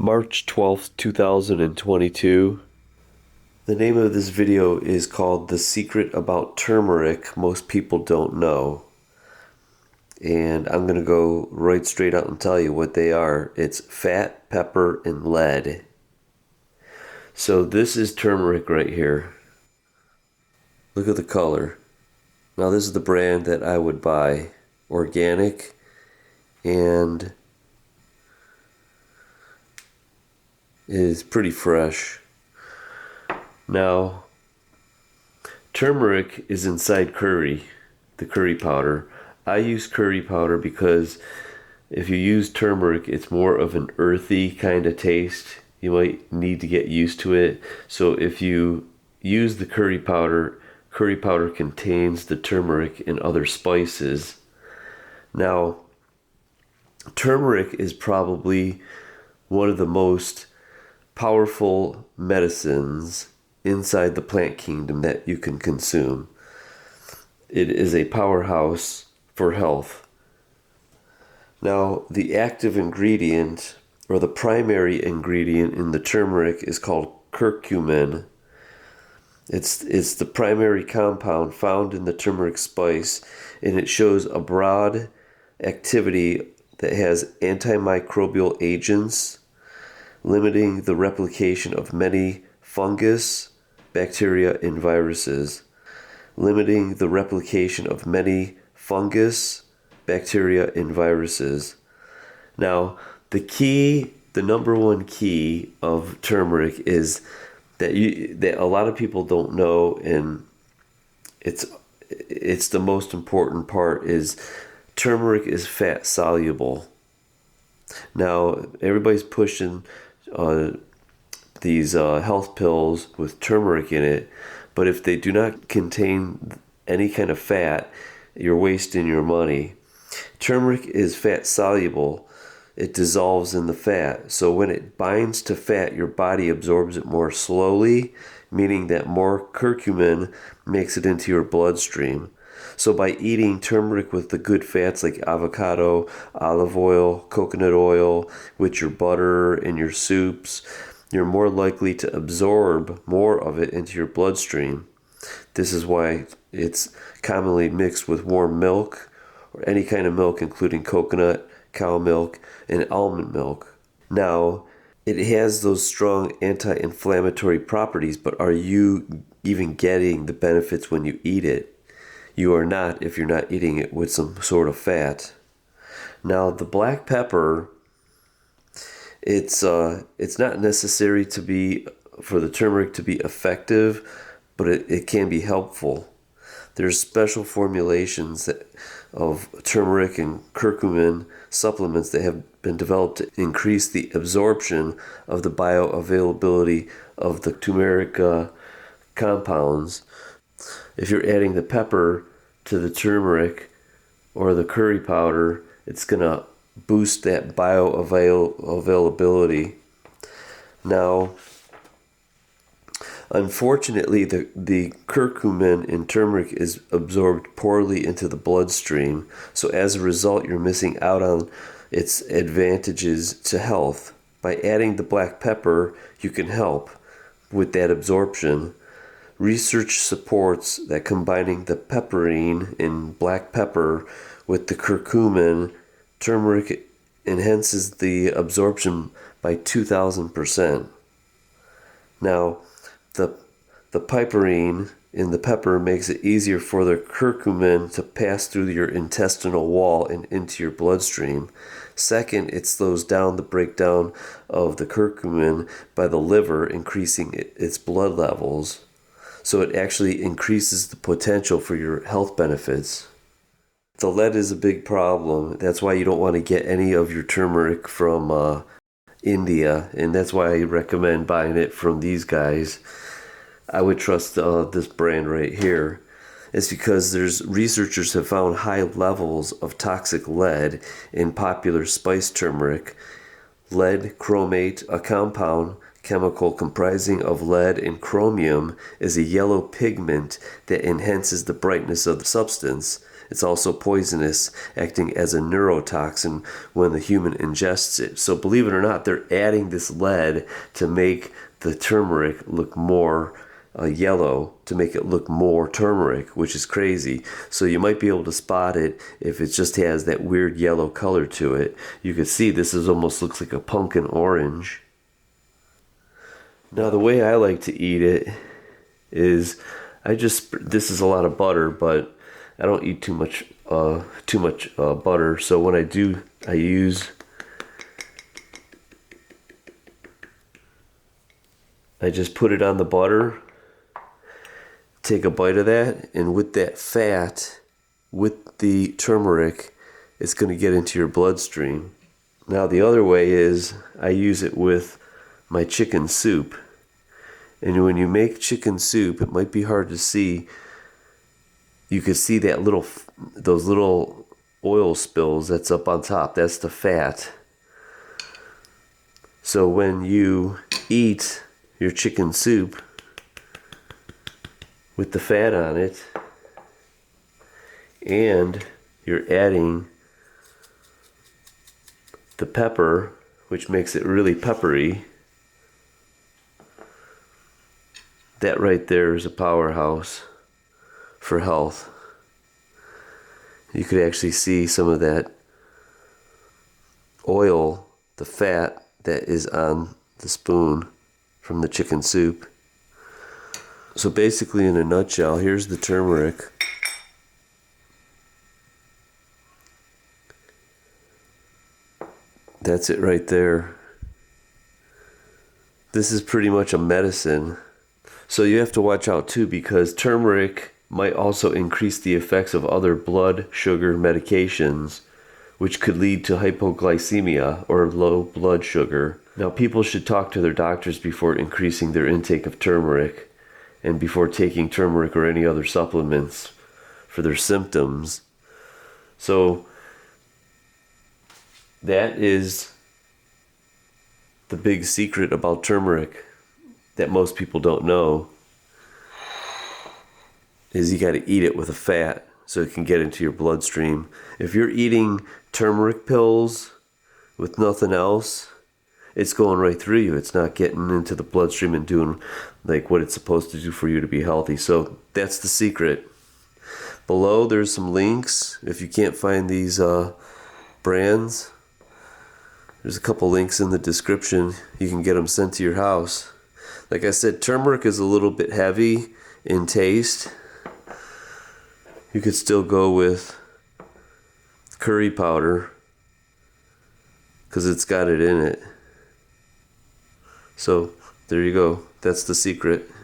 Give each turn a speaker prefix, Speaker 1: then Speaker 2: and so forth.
Speaker 1: March 12th, 2022. The name of this video is called The Secret About Turmeric Most People Don't Know. And I'm going to go right straight out and tell you what they are. It's fat, pepper, and lead. So this is turmeric right here. Look at the color. Now this is the brand that I would buy. Organic and is pretty fresh. Now, turmeric is inside curry, the curry powder. I use curry powder because if you use turmeric, it's more of an earthy kind of taste. You might need to get used to it. So if you use the curry powder contains the turmeric and other spices. Now, turmeric is probably one of the most powerful medicines inside the plant kingdom that you can consume. It is a powerhouse for health. Now, the active ingredient or the primary ingredient in the turmeric is called curcumin. It's the primary compound found in the turmeric spice, and it shows a broad activity that has antimicrobial agents, limiting the replication of many fungus, bacteria, and viruses. Limiting the replication of many fungus, bacteria, and viruses. Now, the number one key of turmeric is that a lot of people don't know, and it's the most important part, is turmeric is fat soluble. Now, everybody's pushing these health pills with turmeric in it, but if they do not contain any kind of fat, you're wasting your money. Turmeric is fat soluble. It dissolves in the fat. So when it binds to fat, your body absorbs it more slowly, meaning that more curcumin makes it into your bloodstream. So by eating turmeric with the good fats like avocado, olive oil, coconut oil, with your butter and your soups, you're more likely to absorb more of it into your bloodstream. This is why it's commonly mixed with warm milk or any kind of milk, including coconut, cow milk, and almond milk. Now, it has those strong anti-inflammatory properties, but are you even getting the benefits when you eat it? You are not if you're not eating it with some sort of fat. Now, the black pepper, it's not necessary for the turmeric to be effective, but it can be helpful. There's special formulations of turmeric and curcumin supplements that have been developed to increase the absorption of the bioavailability of the turmeric compounds. If you're adding the pepper to the turmeric or the curry powder, it's going to boost that bioavailability. Now, unfortunately, the curcumin in turmeric is absorbed poorly into the bloodstream, so as a result, you're missing out on its advantages to health. By adding the black pepper, you can help with that absorption. Research supports that combining the pepperine in black pepper with the curcumin, turmeric enhances the absorption by 2,000%. Now, the piperine in the pepper makes it easier for the curcumin to pass through your intestinal wall and into your bloodstream. Second, it slows down the breakdown of the curcumin by the liver, increasing its blood levels. So it actually increases the potential for your health benefits. The lead is a big problem. That's why you don't want to get any of your turmeric from India, and that's why I recommend buying it from these guys. I would trust this brand right here. It's because researchers have found high levels of toxic lead in popular spice turmeric. Lead chromate, a compound chemical comprising of lead and chromium, is a yellow pigment that enhances the brightness of the substance. It's also poisonous, acting as a neurotoxin when the human ingests it. So believe it or not, they're adding this lead to make the turmeric look more yellow, to make it look more turmeric, which is crazy. So you might be able to spot it if it just has that weird yellow color to it. You can see this is almost looks like a pumpkin orange. Now the way I like to eat it is this is a lot of butter, but I don't eat too much butter. So when I do, I just put it on the butter, take a bite of that, and with that fat, with the turmeric, it's going to get into your bloodstream. Now the other way is I use it with my chicken soup. And when you make chicken soup, it might be hard to see. You can see those little oil spills that's up on top. That's the fat. So when you eat your chicken soup with the fat on it, and you're adding the pepper, which makes it really peppery, that right there is a powerhouse for health. You could actually see some of that oil, the fat that is on the spoon from the chicken soup. So basically, in a nutshell, here's the turmeric. That's it right there. This is pretty much a medicine. So you have to watch out too, because turmeric might also increase the effects of other blood sugar medications, which could lead to hypoglycemia or low blood sugar. Now, people should talk to their doctors before increasing their intake of turmeric and before taking turmeric or any other supplements for their symptoms. So that is the big secret about turmeric that most people don't know, is you got to eat it with a fat so it can get into your bloodstream. If you're eating turmeric pills with nothing else, it's going right through you. It's not getting into the bloodstream and doing like what it's supposed to do for you to be healthy. So that's the secret. Below there's some links. If you can't find these brands, there's a couple links in the description. You can get them sent to your house. Like I said, turmeric is a little bit heavy in taste. You could still go with curry powder because it's got it in it. So there you go. That's the secret.